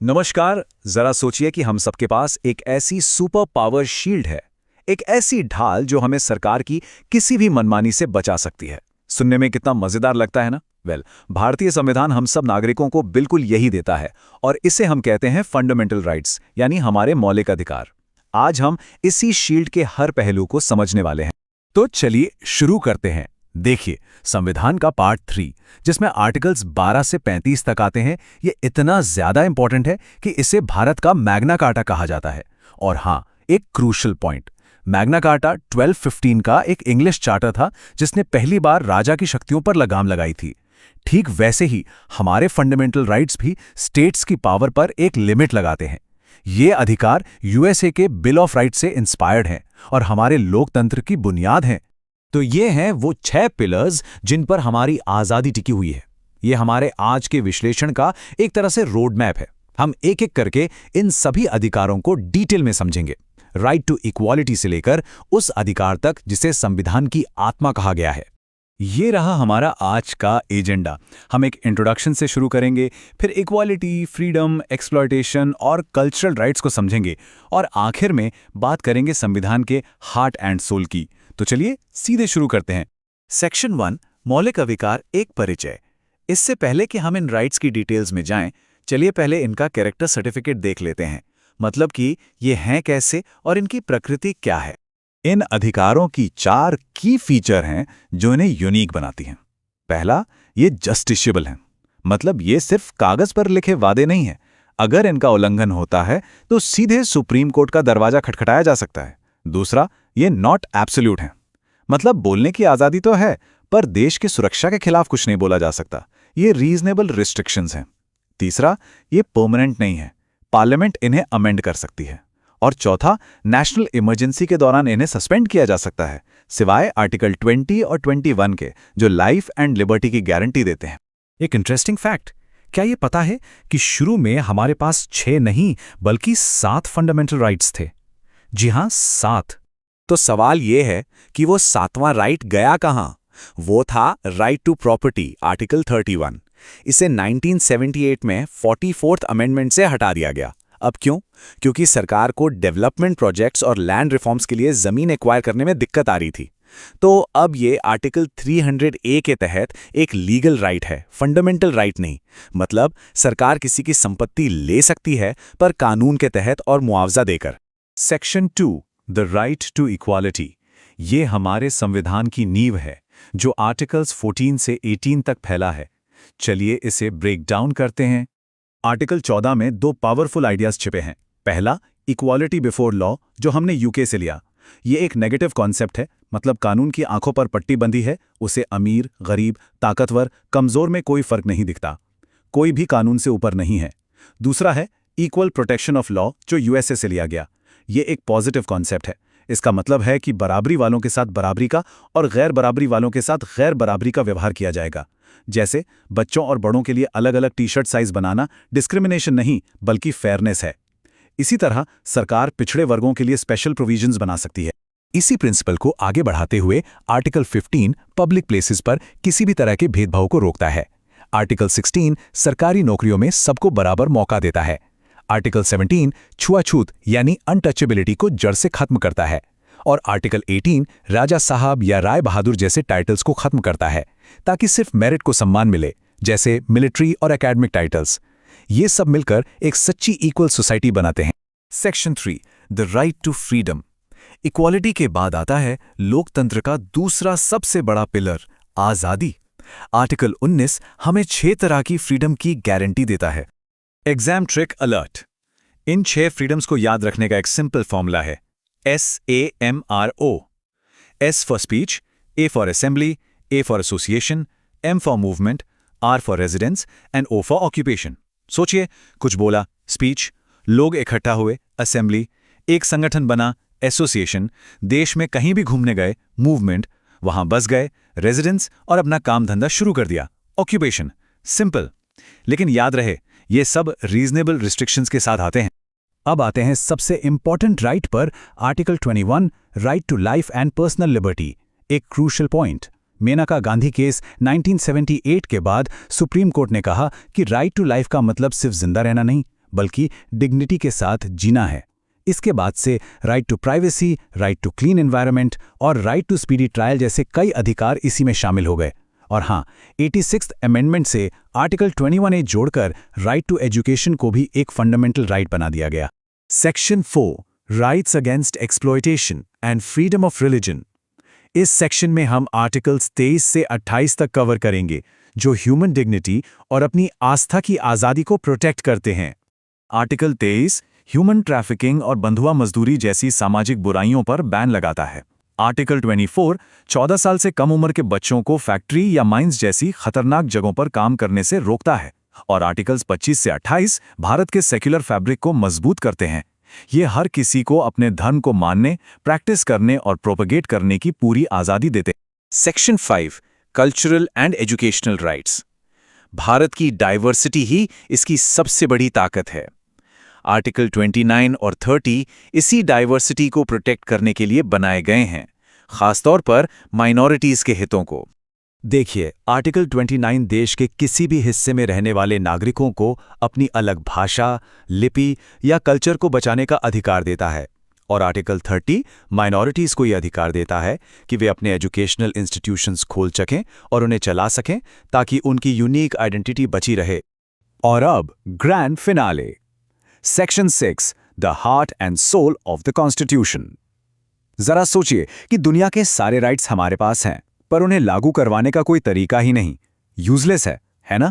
नमस्कार। जरा सोचिए कि हम सबके पास एक ऐसी सुपर पावर शील्ड है, एक ऐसी ढाल जो हमें सरकार की किसी भी मनमानी से बचा सकती है। सुनने में कितना मजेदार लगता है ना? भारतीय संविधान हम सब नागरिकों को बिल्कुल यही देता है और इसे हम कहते हैं फंडामेंटल राइट्स, यानी हमारे मौलिक अधिकार। आज हम इसी शील्ड के हर पहलू को समझने वाले हैं। तो चलिए शुरू करते हैं। देखिए, संविधान का पार्ट 3 जिसमें आर्टिकल्स 12 से 35 तक आते हैं, ये इतना ज्यादा इंपॉर्टेंट है कि इसे भारत का मैग्ना कार्टा कहा जाता है। और हाँ, एक क्रूशल पॉइंट, मैग्ना कार्टा 1215 का एक इंग्लिश चार्टर था जिसने पहली बार राजा की शक्तियों पर लगाम लगाई थी। ठीक वैसे ही हमारे फंडामेंटल राइट्स भी स्टेट्स की पावर पर एक लिमिट लगाते हैं। ये अधिकार यूएसए के बिल ऑफ राइट्स से इंस्पायर्ड हैं और हमारे लोकतंत्र की बुनियाद हैं। तो ये हैं वो 6 पिलर्स जिन पर हमारी आज़ादी टिकी हुई है। ये हमारे आज के विश्लेषण का एक तरह से रोड मैप है। हम एक एक करके इन सभी अधिकारों को डिटेल में समझेंगे, राइट टू इक्वालिटी से लेकर उस अधिकार तक जिसे संविधान की आत्मा कहा गया है। ये रहा हमारा आज का एजेंडा। हम एक इंट्रोडक्शन से शुरू करेंगे, फिर इक्वालिटी, फ्रीडम, एक्सप्लॉयटेशन और कल्चरल राइट्स को समझेंगे और आखिर में बात करेंगे संविधान के हार्ट एंड सोल की। तो चलिए सीधे शुरू करते हैं। सेक्शन 1, मौलिक अधिकार, एक परिचय। इससे पहले कि हम इन राइट्स की डिटेल्स में जाएं, चलिए पहले इनका कैरेक्टर सर्टिफिकेट देख लेते हैं। मतलब कि ये हैं कैसे और इनकी प्रकृति क्या है। इन अधिकारों की 4 की फीचर हैं जो इन्हें यूनिक बनाती हैं। पहला, ये जस्टिशिएबल हैं, मतलब ये सिर्फ कागज पर लिखे वादे नहीं हैं। अगर इनका उल्लंघन होता है तो सीधे सुप्रीम कोर्ट का दरवाजा खटखटाया जा सकता है। दूसरा, ये नॉट एब्सोल्यूट हैं, मतलब बोलने की आज़ादी तो है पर देश की सुरक्षा के खिलाफ कुछ नहीं बोला जा सकता। ये रीजनेबल रिस्ट्रिक्शंस हैं। तीसरा, ये परमानेंट नहीं है, पार्लियामेंट इन्हें अमेंड कर सकती है। और चौथा, नेशनल इमरजेंसी के दौरान इन्हें सस्पेंड किया जा सकता है, सिवाय आर्टिकल 20 और 21 के, जो लाइफ एंड लिबर्टी की गारंटी देते हैं। एक इंटरेस्टिंग फैक्ट, क्या ये पता है कि शुरू में हमारे पास 6 नहीं बल्कि 7 फंडामेंटल राइट्स थे? जी हां, 7। तो सवाल ये है कि वो 7वां राइट गया कहां? वो था राइट टू प्रॉपर्टी, आर्टिकल 31। इसे 1978 में 44th अमेंडमेंट से हटा दिया गया। अब क्यों? क्योंकि सरकार को डेवलपमेंट प्रोजेक्ट्स और लैंड रिफॉर्म्स के लिए जमीन एक्वायर करने में दिक्कत आ रही थी। तो अब ये आर्टिकल 300A के तहत एक लीगल राइट है, फंडामेंटल राइट नहीं। मतलब सरकार किसी की संपत्ति ले सकती है पर कानून के तहत और मुआवजा देकर। Section 2, the right to equality, ये हमारे संविधान की नींव है जो आर्टिकल्स 14 से 18 तक फैला है। चलिए इसे ब्रेक डाउन करते हैं। आर्टिकल 14 में 2 पावरफुल आइडियाज छिपे हैं। पहला, इक्वालिटी बिफोर लॉ, जो हमने यूके से लिया। ये एक नेगेटिव कॉन्सेप्ट है, मतलब कानून की आंखों पर पट्टी बंधी है, उसे अमीर, गरीब, ताकतवर, कमजोर में कोई फर्क नहीं दिखता। कोई भी कानून से ऊपर नहीं है। दूसरा है इक्वल प्रोटेक्शन ऑफ लॉ, जो यूएसए से लिया गया। ये एक पॉजिटिव कॉन्सेप्ट है। इसका मतलब है कि बराबरी वालों के साथ बराबरी का और गैर बराबरी वालों के साथ गैर बराबरी का व्यवहार किया जाएगा। जैसे बच्चों और बड़ों के लिए अलग अलग टी-शर्ट साइज बनाना डिस्क्रिमिनेशन नहीं बल्कि फेयरनेस है। इसी तरह सरकार पिछड़े वर्गों के लिए स्पेशल प्रोविजंस बना सकती है। इसी प्रिंसिपल को आगे बढ़ाते हुए आर्टिकल 15 पब्लिक प्लेसेस पर किसी भी तरह के भेदभाव को रोकता है। आर्टिकल 16 सरकारी नौकरियों में सबको बराबर मौका देता है। आर्टिकल 17 छुआछूत यानी अनटचेबिलिटी को जड़ से खत्म करता है। और आर्टिकल 18 राजा साहब या राय बहादुर जैसे टाइटल्स को खत्म करता है, ताकि सिर्फ मेरिट को सम्मान मिले, जैसे मिलिट्री और एकेडमिक टाइटल्स। ये सब मिलकर एक सच्ची इक्वल सोसाइटी बनाते हैं। Section 3, the right to freedom. Equality के बाद आता है लोकतंत्र का दूसरा सबसे बड़ा पिलर, आज़ादी। आर्टिकल 19 हमें 6 तरह की फ्रीडम की गारंटी देता है। एग्जाम ट्रिक अलर्ट, इन 6 फ्रीडम्स को याद रखने का एक सिंपल फॉर्मूला है, SAMRO। S for speech, A for assembly, A for association, M for movement, R for residence and O for occupation. सोचिए, कुछ बोला, स्पीच, लोग इकट्ठा हुए, असेंबली, एक संगठन बना, एसोसिएशन, देश में कहीं भी घूमने गए, मूवमेंट, वहां बस गए, रेजिडेंस, और अपना काम धंधा शुरू कर दिया, ऑक्यूपेशन। सिंपल, लेकिन याद रहे ये सब रीजनेबल रिस्ट्रिक्शंस के साथ आते हैं। अब आते हैं सबसे इंपॉर्टेंट राइट पर, article 21, right to life and personal liberty. एक crucial point, Maneka Gandhi case 1978 के बाद सुप्रीम कोर्ट ने कहा कि राइट टू लाइफ का मतलब सिर्फ जिंदा रहना नहीं, बल्कि डिग्निटी के साथ जीना है। इसके बाद से right to privacy, right to clean environment और राइट टू स्पीडी ट्रायल जैसे कई अधिकार इसी में शामिल हो गए। और हाँ, 86th अमेंडमेंट से आर्टिकल 21A जोड़कर राइट टू एजुकेशन को भी एक फंडामेंटल राइट बना दिया गया। Section 4 rights against exploitation and freedom of religion. इस सेक्शन में हम आर्टिकल्स 23 से 28 तक कवर करेंगे, जो ह्यूमन डिग्निटी और अपनी आस्था की आज़ादी को प्रोटेक्ट करते हैं। आर्टिकल 23 ह्यूमन ट्रैफिकिंग और बंधुआ मजदूरी जैसी सामाजिक बुराइयों पर बैन लगाता है। आर्टिकल 24 14 साल से कम उम्र के बच्चों को फैक्ट्री या माइंस जैसी खतरनाक जगहों पर काम करने से रोकता है। और आर्टिकल्स 25 से 28 भारत के सेक्युलर फैब्रिक को मजबूत करते हैं। ये हर किसी को अपने धर्म को मानने, प्रैक्टिस करने और प्रोपगेट करने की पूरी आज़ादी देते हैं। Section 5 cultural and educational rights. Bharat की डाइवर्सिटी ही इसकी सबसे बड़ी ताकत है। आर्टिकल 29 और 30 इसी डाइवर्सिटी को प्रोटेक्ट करने के लिए बनाए गए हैं, खासतौर पर माइनॉरिटीज के हितों को। देखिए, आर्टिकल 29 देश के किसी भी हिस्से में रहने वाले नागरिकों को अपनी अलग भाषा, लिपि या कल्चर को बचाने का अधिकार देता है। और आर्टिकल 30 माइनॉरिटीज को यह अधिकार देता है कि वे अपने एजुकेशनल इंस्टीट्यूशंस खोल सकें और उन्हें चला सकें ताकि उनकी यूनिक आइडेंटिटी बची रहे। और अब grand finale, section 6 the heart and soul of the constitution. जरा सोचिए कि दुनिया के सारे राइट्स हमारे पास हैं, पर उन्हें लागू करवाने का कोई तरीका ही नहीं। यूजलेस है ना?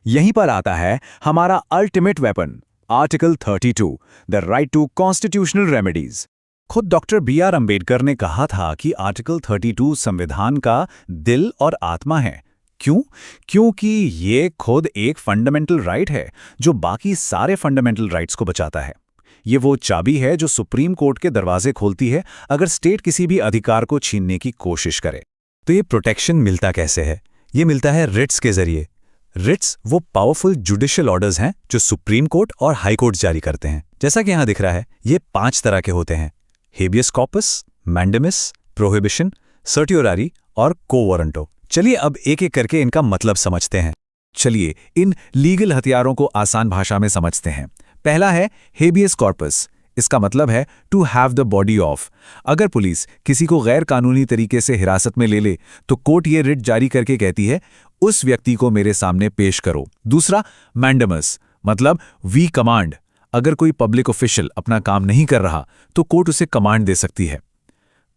यहीं पर आता है हमारा ultimate weapon, article 32 the right to constitutional remedies. खुद डॉक्टर BR अंबेडकर ने कहा था कि आर्टिकल 32 संविधान का दिल और आत्मा है। क्यों? क्योंकि ये खुद एक फंडामेंटल राइट है जो बाकी सारे फंडामेंटल राइट्स को बचाता है। ये वो चाबी है जो सुप्रीम कोर्ट के दरवाजे खोलती है अगर स्टेट किसी भी अधिकार को छीनने की कोशिश करे। तो ये प्रोटेक्शन मिलता कैसे है? ये मिलता है रिट्स के जरिए। रिट्स वो पावरफुल जुडिशियल ऑर्डर्स हैं जो सुप्रीम कोर्ट और हाई कोर्ट जारी करते हैं। जैसा कि यहां दिख रहा है, ये 5 तरह के होते हैं: हेबियस कॉर्पस, मैंडेमिस, प्रोहिबिशन, सर्टियोरारी और को वारंटो। चलिए अब एक एक करके इनका मतलब समझते हैं। चलिए इन लीगल हथियारों को आसान भाषा में समझते हैं। पहला है हेबियस कॉर्पस। इसका मतलब है to have the body of. अगर पुलिस किसी को गैर कानूनी तरीके से हिरासत में ले ले तो कोर्ट ये रिट जारी करके कहती है उस व्यक्ति को मेरे सामने पेश करो। दूसरा मैंडेमस, मतलब वी कमांड। अगर कोई पब्लिक ऑफिशियल अपना काम नहीं कर रहा तो कोर्ट उसे कमांड दे सकती है।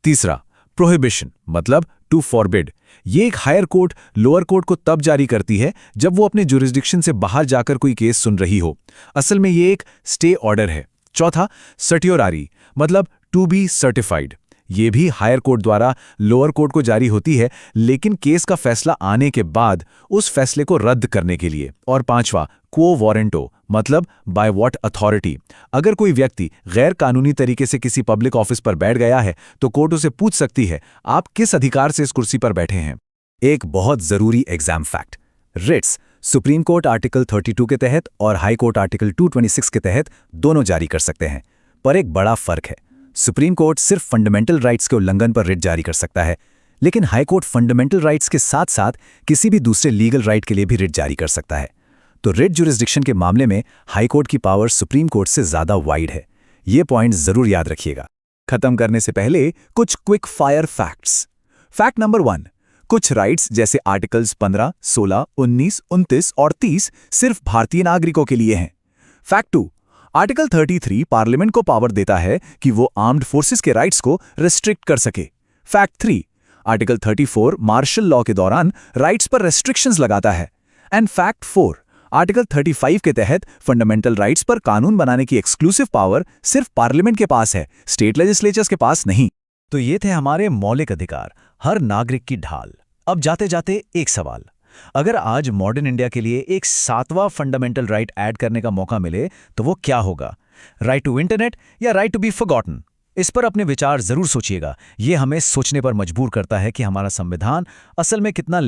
तीसरा प्रोहिबिशन, मतलब टू फॉरबिड। ये एक हायर कोर्ट लोअर कोर्ट को तब जारी करती है जब वो अपने जुरिस्डिक्शन से बाहर जाकर कोई केस सुन रही हो। असल में ये एक स्टे ऑर्डर है। चौथा सर्टियोरारी, मतलब टू बी सर्टिफाइड। ये भी हायर कोर्ट द्वारा लोअर कोर्ट को जारी होती है, लेकिन केस का फैसला आने के बाद उस फैसले को रद्द करने के लिए। और पांचवा क्वो वारंटो, मतलब बाय व्हाट अथॉरिटी। अगर कोई व्यक्ति गैर कानूनी तरीके से किसी पब्लिक ऑफिस पर बैठ गया है तो कोर्ट उसे पूछ सकती है आप किस अधिकार से इस कुर्सी पर बैठे हैं। एक बहुत जरूरी exam fact, writs supreme court article 32 के तहत और हाई कोर्ट आर्टिकल 226 के तहत दोनों जारी कर सकते हैं। पर एक बड़ा फर्क है, सुप्रीम कोर्ट सिर्फ फंडामेंटल राइट्स के उल्लंघन पर रिट जारी कर सकता है, लेकिन हाई कोर्ट फंडामेंटल राइट्स के साथ साथ किसी भी दूसरे लीगल राइट के लिए भी रिट जारी कर सकता है। तो रिट जुरिस्डिक्शन के मामले में हाई कोर्ट की पावर सुप्रीम कोर्ट से ज्यादा वाइड है। ये पॉइंट जरूर याद रखिएगा। खत्म करने से पहले कुछ quick fire facts. Fact number 1, कुछ राइट्स जैसे आर्टिकल्स 15, 16, 19, 29 और 30 सिर्फ भारतीय नागरिकों के लिए हैं। फैक्ट 2, आर्टिकल 33 पार्लियामेंट को पावर देता है कि वो आर्म्ड फोर्सेस के राइट्स को रिस्ट्रिक्ट कर सके। फैक्ट 3, आर्टिकल 34 मार्शल लॉ के दौरान राइट्स पर रेस्ट्रिक्शंस लगाता है। एंड फैक्ट 4, आर्टिकल 35 के तहत फंडामेंटल राइट्स पर कानून बनाने की एक्सक्लूसिव पावर सिर्फ पार्लियामेंट के पास है, स्टेट लेजिस्लेचर्स के पास नहीं। तो ये थे हमारे मौलिक अधिकार, हर नागरिक की ढाल। अब जाते जाते एक सवाल, अगर आज मॉडर्न इंडिया के लिए एक 7वां फंडामेंटल राइट ऐड करने का मौका मिले तो वो क्या होगा? राइट टू इंटरनेट या राइट टू बी फॉरगॉटन? इस पर अपने विचार जरूर सोचिएगा। ये हमें सोचने पर मजबूर करता है कि हमारा संविधान असल में कितना